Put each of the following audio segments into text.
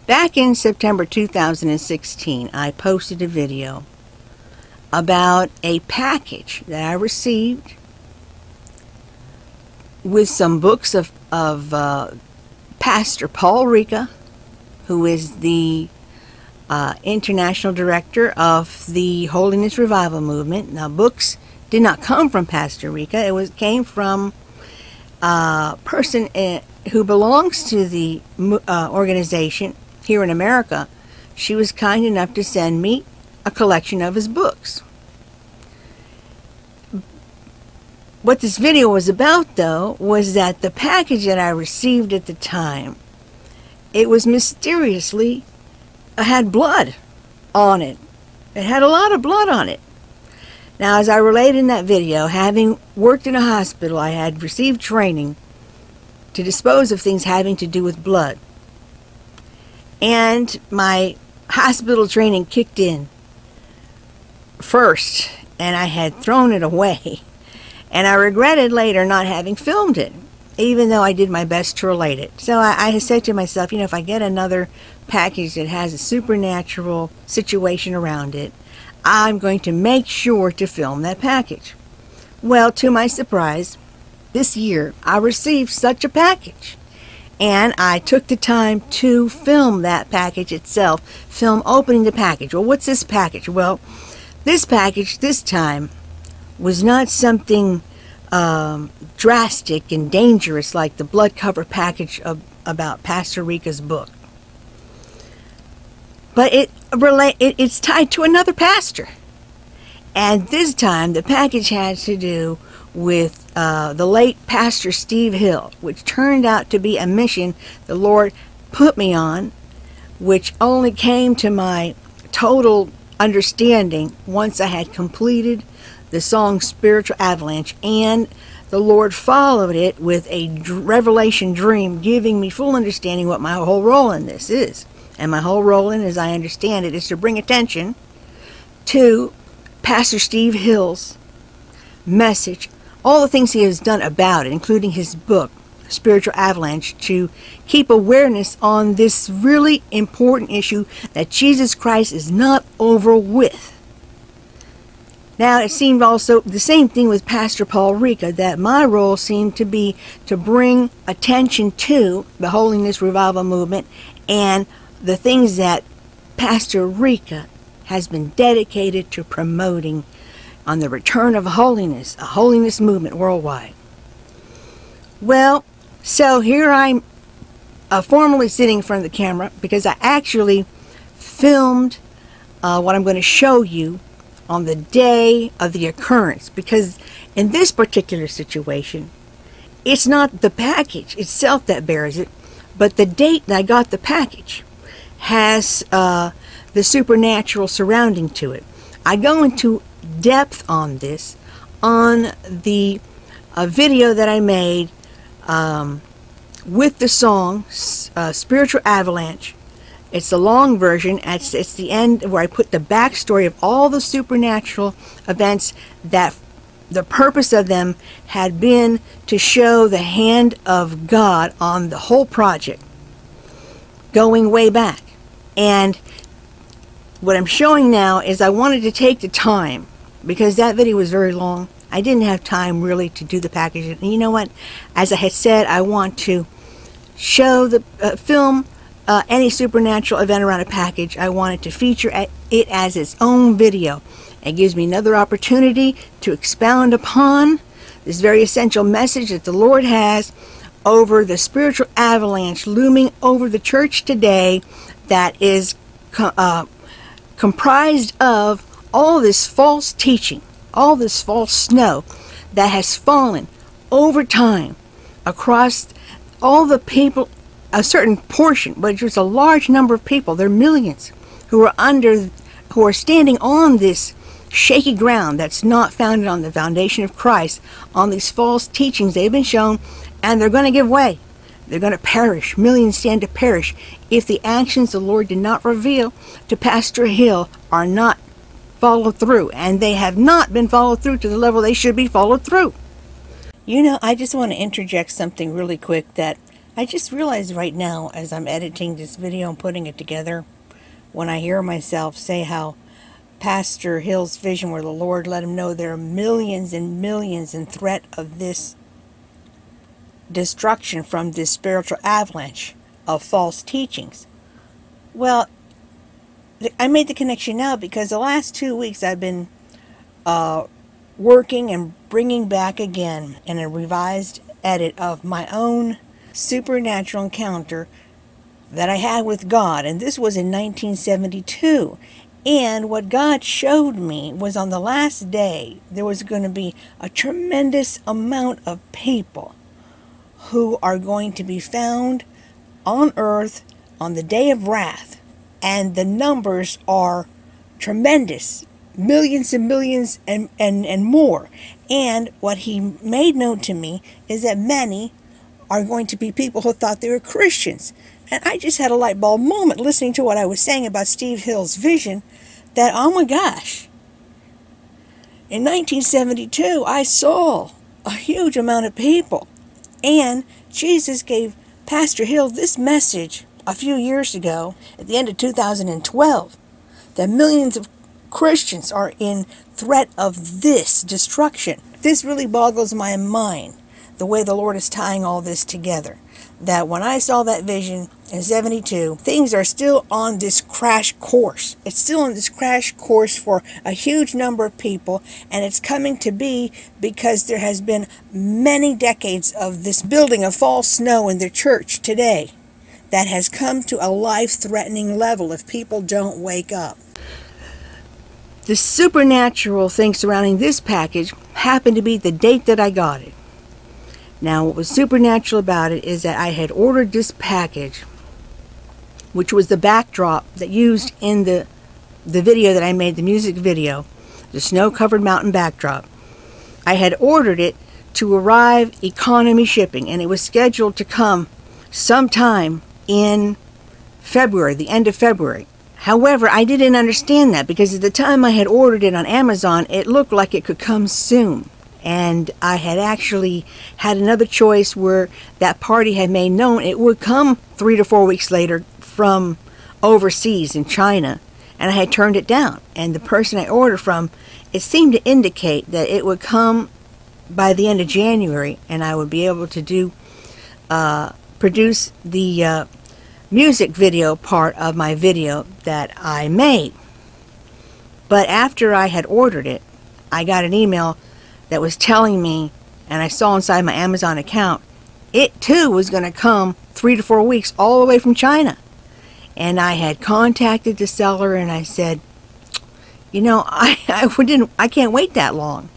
Back in September 2016, I posted a video about a package that I received with some books of Pastor Paul Rica, who is the international director of the Holiness Revival Movement. Now, books did not come from Pastor Rica. It came from a person who belongs to the organization here in America. She was kind enough to send me a collection of his books. What this video was about, though, was that the package that I received at the time, it was mysteriously had blood on it. It had a lot of blood on it. Now, as I related in that video, having worked in a hospital, I had received training to dispose of things having to do with blood. And my hospital training kicked in first, and I had thrown it away. And I regretted later not having filmed it, even though I did my best to relate it. So I said to myself, if I get another package that has a supernatural situation around it, I'm going to make sure to film that package. Well, to my surprise, this year I received such a package. And I took the time to film that package itself, film opening the package. Well, what's this package? Well, this package this time was not something drastic and dangerous like the blood cover package about Pastor Rica's book. But it's tied to another pastor. And this time the package had to do with the late Pastor Steve Hill, which turned out to be a mission the Lord put me on, which only came to my total understanding once I had completed the song Spiritual Avalanche, and the Lord followed it with a revelation dream, giving me full understanding what my whole role in this is. And my whole role in, as I understand it, is to bring attention to Pastor Steve Hill's message, all the things he has done about it, including his book, Spiritual Avalanche, to keep awareness on this really important issue that Jesus Christ is not over with. Now, it seemed also the same thing with Pastor Paul Rica, that my role seemed to be to bring attention to the Holiness Revival Movement and the things that Pastor Rica has been dedicated to promoting on the return of holiness, a holiness movement worldwide. Well, so here I'm formally sitting in front of the camera because I actually filmed what I'm going to show you on the day of the occurrence, because in this particular situation, it's not the package itself that bears it, but the date that I got the package has the supernatural surrounding to it. I go into depth on this on the video that I made with the song Spiritual Avalanche. It's the long version. It's the end where I put the backstory of all the supernatural events that the purpose of them had been to show the hand of God on the whole project, going way back. And what I'm showing now is I wanted to take the time, because that video was very long. I didn't have time really to do the package. And you know what? As I had said, I want to show the film any supernatural event around a package. I wanted to feature it as its own video. It gives me another opportunity to expound upon this very essential message that the Lord has over the spiritual avalanche looming over the church today, that is comprised of all this false teaching, all this false snow that has fallen over time across all the people, a certain portion, but just a large number of people. There are millions who are standing on this shaky ground that's not founded on the foundation of Christ, on these false teachings they've been shown, and they're going to give way. They're going to perish. Millions stand to perish if the actions the Lord did not reveal to Pastor Hill are not followed through, and they have not been followed through to the level they should be followed through. I just want to interject something really quick that I just realized right now, as I'm editing this video and putting it together, when I hear myself say how Pastor Hill's vision, where the Lord let him know there are millions and millions in threat of this destruction from this spiritual avalanche of false teachings. Well, I made the connection now because the last 2 weeks I've been working and bringing back again in a revised edit of my own supernatural encounter that I had with God, and this was in 1972. And what God showed me was on the last day there was going to be a tremendous amount of people who are going to be found on earth on the day of wrath, and the numbers are tremendous, millions and millions and more. And what he made known to me is that many are going to be people who thought they were Christians. And I just had a light bulb moment listening to what I was saying about Steve Hill's vision, that, oh my gosh, in 1972 I saw a huge amount of people. And Jesus gave Pastor Hill this message a few years ago, at the end of 2012, that millions of Christians are in threat of this destruction. This really boggles my mind, the way the Lord is tying all this together. That when I saw that vision in 72, things are still on this crash course. It's still on this crash course for a huge number of people, and it's coming to be because there has been many decades of this building of false snow in the church today that has come to a life-threatening level if people don't wake up. The supernatural thing surrounding this package happened to be the date that I got it. Now, what was supernatural about it is that I had ordered this package, which was the backdrop that used in the video that I made, the music video, the snow-covered mountain backdrop. I had ordered it to arrive economy shipping, and it was scheduled to come sometime in February, the end of February. However, I didn't understand that because at the time I had ordered it on Amazon, it looked like it could come soon. And I had actually had another choice where that party had made known it would come 3 to 4 weeks later from overseas in China, and I had turned it down. And the person I ordered from, it seemed to indicate that it would come by the end of January, and I would be able to produce the music video part of my video that I made. But after I had ordered it, I got an email that was telling me, and I saw inside my Amazon account, it too was going to come 3 to 4 weeks all the way from China. And I had contacted the seller and I said, you know, I can't wait that long.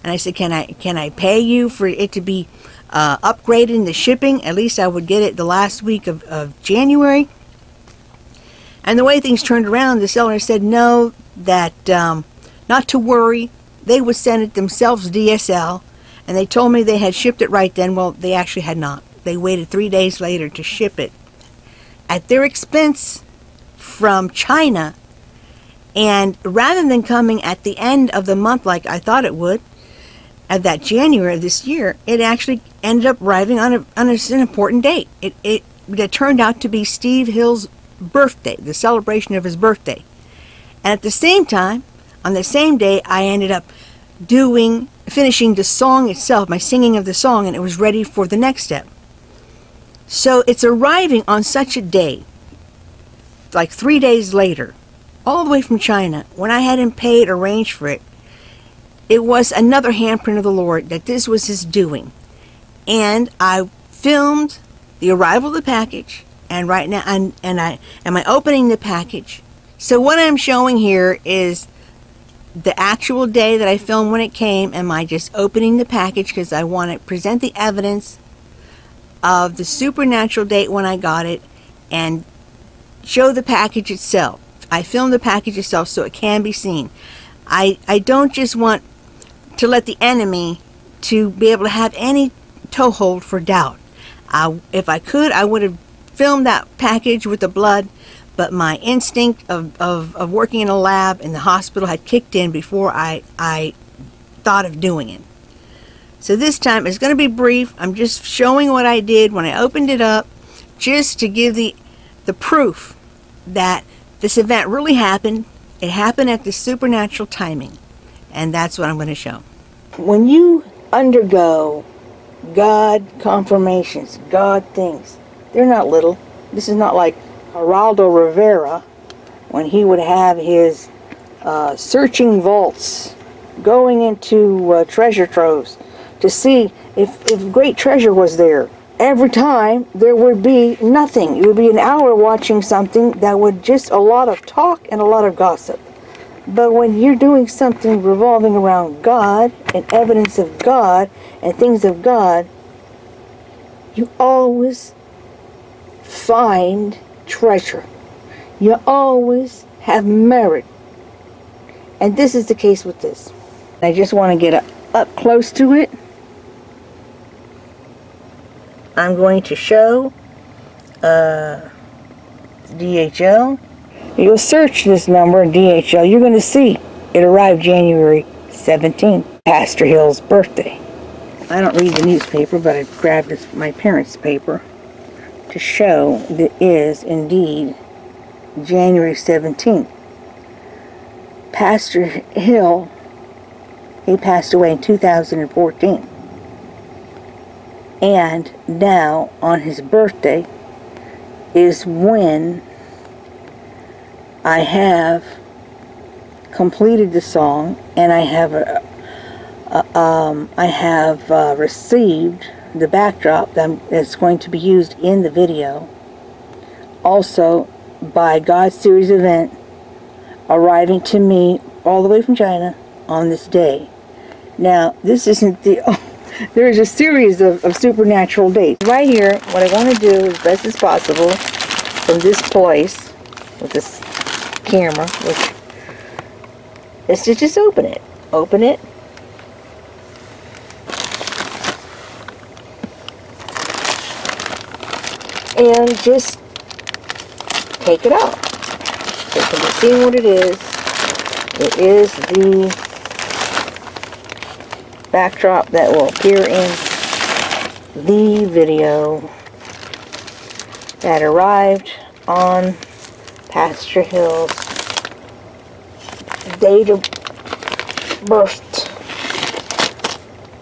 And I said, can I pay you for it to be upgraded in the shipping? At least I would get it the last week of January. And the way things turned around, the seller said no, that not to worry. They would send it themselves DSL, and they told me they had shipped it right then. Well, they actually had not. They waited 3 days later to ship it at their expense from China. And rather than coming at the end of the month like I thought it would, at that January of this year, it actually ended up arriving on an important date. It turned out to be Steve Hill's birthday, the celebration of his birthday. And at the same time, on the same day, I ended up finishing the song itself, my singing of the song, and it was ready for the next step. So it's arriving on such a day, like 3 days later, all the way from China. When I hadn't paid or arranged for it, it was another handprint of the Lord that this was His doing. And I filmed the arrival of the package, and right now, am I opening the package? So what I'm showing here is the actual day that I filmed when it came. Am I just opening the package because I want to present the evidence of the supernatural date when I got it and show the package itself. I filmed the package itself so it can be seen. I don't just want to let the enemy to be able to have any toehold for doubt. If I could, I would have filmed that package with the blood, but my instinct of working in a lab in the hospital had kicked in before I thought of doing it. So this time it's going to be brief. I'm just showing what I did when I opened it up, just to give the proof that this event really happened. It happened at the supernatural timing. And that's what I'm going to show. When you undergo God confirmations, God things, they're not little. This is not like Geraldo Rivera when he would have his searching vaults, going into treasure troves to see if great treasure was there. Every time there would be nothing. It would be an hour watching something that would just a lot of talk and a lot of gossip. But when you're doing something revolving around God and evidence of God and things of God, you always find treasure. You always have merit. And this is the case with this. I just want to get up close to it. I'm going to show DHL. You'll search this number in DHL. You're going to see it arrived January 17th, Pastor Hill's birthday. I don't read the newspaper, but I grabbed my parents' paper to show that it is indeed January 17th. Pastor Hill, he passed away in 2014. And now, on his birthday, is when I have completed the song, and I have received the backdrop that's going to be used in the video. Also, by God's series event, arriving to me all the way from China on this day. Now, this isn't the... There is a series of supernatural dates. Right here, what I want to do as best as possible from this place, with this camera, which is to just open it. Open it. And just take it out. So you can see what it is. It is the backdrop that will appear in the video that arrived on Pastor Hill's date of birth.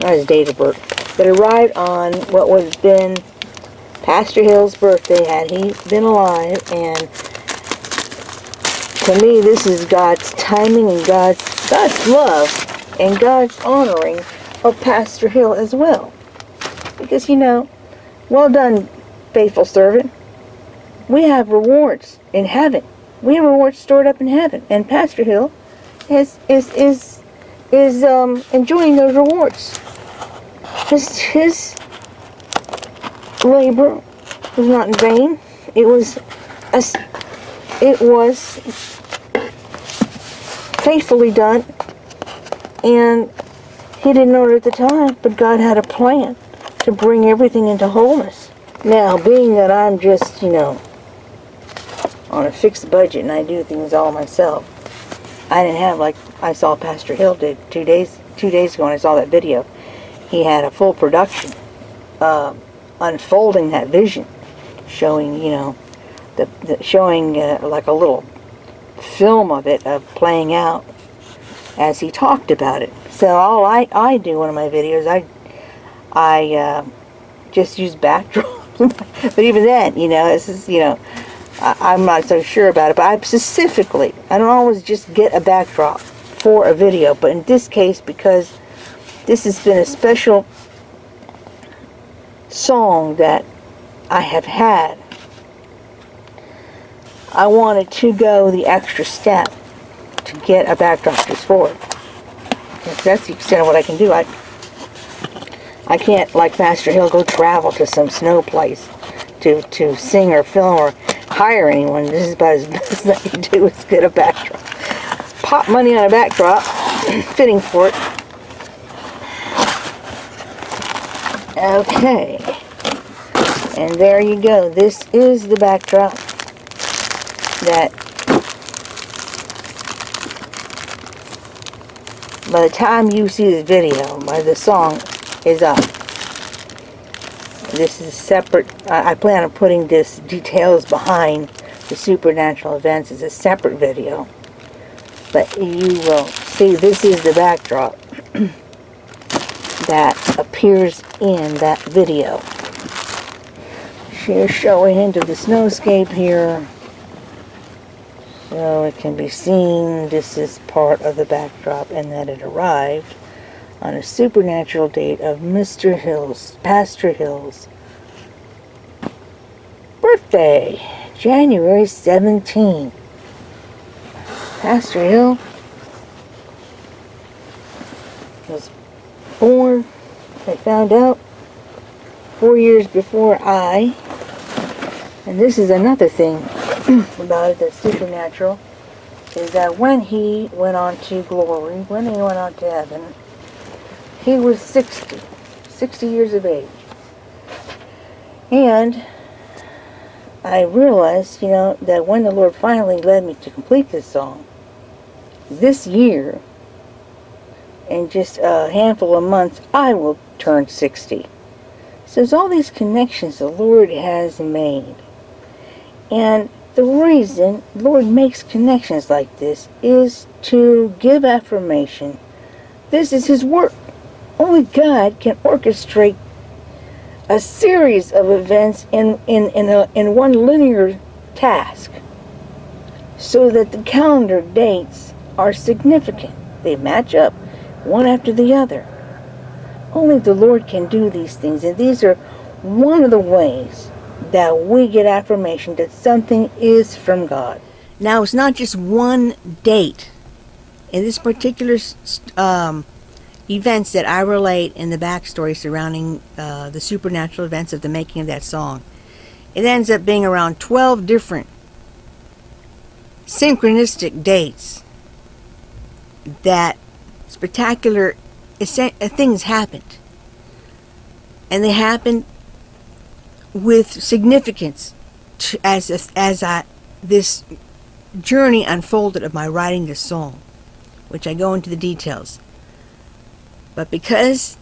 Not his date of birth, but arrived on what would have been Pastor Hill's birthday had he been alive. And to me, this is God's timing and God's love and God's honoring of Pastor Hill as well. Because, you know, well done, faithful servant. We have rewards in heaven. We have rewards stored up in heaven. And Pastor Hill is enjoying those rewards. His labor was not in vain. It was faithfully done. And he didn't know it at the time, but God had a plan to bring everything into wholeness. Now, being that I'm just, you know, on a fixed budget and I do things all myself, I didn't have, like I saw Pastor Hill did two days ago when I saw that video. He had a full production unfolding that vision, showing, you know, showing like a little film of it, of playing out as he talked about it. So all I do in one of my videos, I just use backdrops. But even then, you know, this is, you know, I'm not so sure about it. But I don't always just get a backdrop for a video. But in this case, because this has been a special song that I have had, I wanted to go the extra step to get a backdrop just for it. That's the extent of what I can do. I can't, like Pastor Hill, go travel to some snow place to sing or film or hire anyone. This is about as best I can do, is get a backdrop. Pop money on a backdrop, fitting for it. Okay. And there you go. This is the backdrop that by the time you see this video, by the song, is up. This is separate. I plan on putting this details behind the supernatural events as a separate video. But you will see this is the backdrop that appears in that video. She's showing into the snowscape here. So it can be seen this is part of the backdrop, and that it arrived on a supernatural date of Mr. Hill's, Pastor Hill's birthday, January 17. Pastor Hill was born, I found out, 4 years before I. And this is another thing about it that's supernatural, is that when he went on to glory, when he went on to heaven, he was 60 years of age. And I realized, you know, that when the Lord finally led me to complete this song, this year, in just a handful of months, I will turn 60. So there's all these connections the Lord has made. And the reason the Lord makes connections like this is to give affirmation. This is His work. Only God can orchestrate a series of events in one linear task, so that the calendar dates are significant. They match up one after the other. Only the Lord can do these things, and these are one of the ways that we get affirmation that something is from God. Now, it's not just one date. In this particular events that I relate in the backstory surrounding the supernatural events of the making of that song, it ends up being around 12 different synchronistic dates that spectacular things happened. And they happened with significance as this journey unfolded of my writing this song, which I go into the details. But because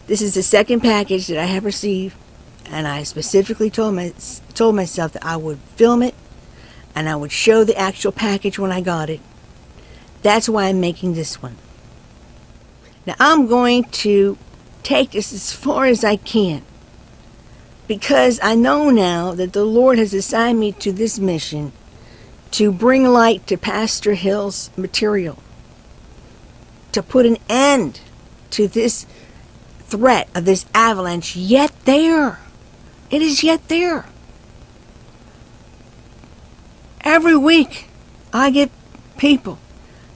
this is the second package that I have received, and I specifically told myself that I would film it and I would show the actual package when I got it, that's why I'm making this one. Now I'm going to take this as far as I can, because I know now that the Lord has assigned me to this mission to bring light to Pastor Hill's material, to put an end to this threat of this avalanche yet there. It is yet there. Every week I get people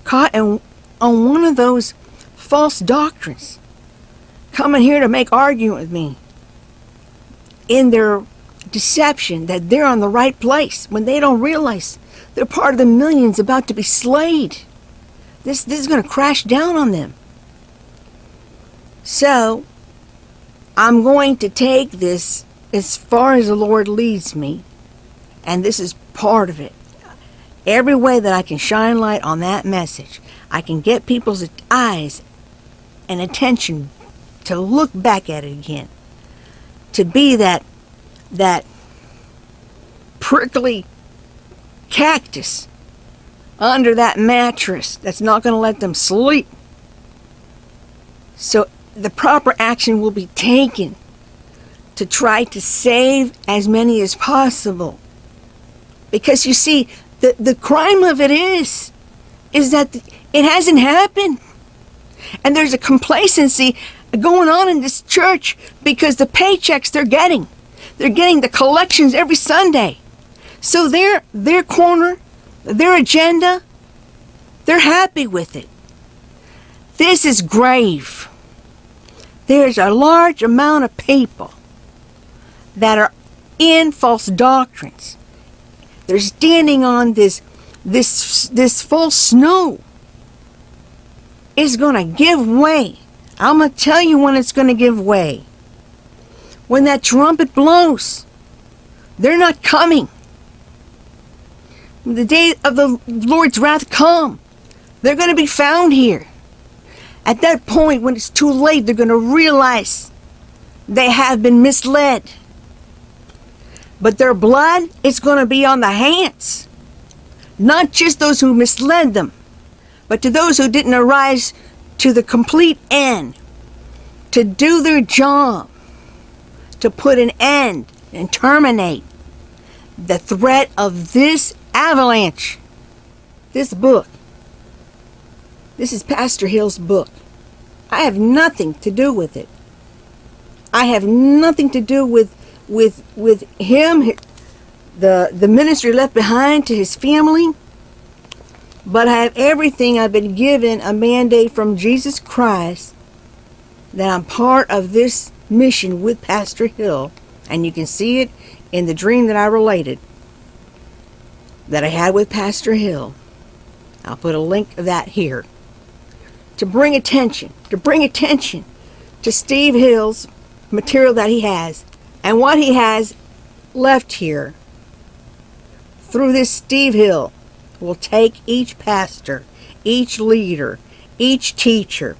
caught on one of those false doctrines, coming here to make argument with me in their deception that they're on the right place when they don't realize they're part of the millions about to be slayed. This is going to crash down on them. So I'm going to take this as far as the Lord leads me, and this is part of it. Every way that I can shine light on that message, I can get people's eyes and attention to look back at it again, to be that prickly cactus under that mattress that's not going to let them sleep. So the proper action will be taken to try to save as many as possible. Because you see, the crime of it is that it hasn't happened. And there's a complacency going on in this church because the paychecks they're getting the collections every Sunday. So their corner, their agenda, they're happy with it. This is grave. There's a large amount of people that are in false doctrines. They're standing on this false snow. It's going to give way. I'm going to tell you when it's going to give way. When that trumpet blows, they're not coming. When the day of the Lord's wrath come, they're going to be found here. At that point, when it's too late, they're going to realize they have been misled. But their blood is going to be on the hands. Not just those who misled them, but to those who didn't arise to the complete end, to do their job, to put an end and terminate the threat of this avalanche. This book. This is Pastor Hill's book. I have nothing to do with it. I have nothing to do with him, the ministry left behind to his family. But I have everything. I've been given a mandate from Jesus Christ that I'm part of this mission with Pastor Hill. And you can see it in the dream that I related that I had with Pastor Hill. I'll put a link of that here. To bring attention to Steve Hill's material that he has and what he has left here. Through this, Steve Hill will take each pastor, each leader, each teacher,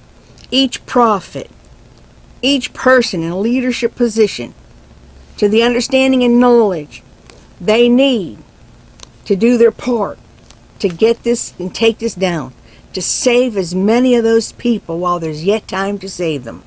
each prophet, each person in a leadership position to the understanding and knowledge they need to do their part to get this and take this down, to save as many of those people while there's yet time to save them.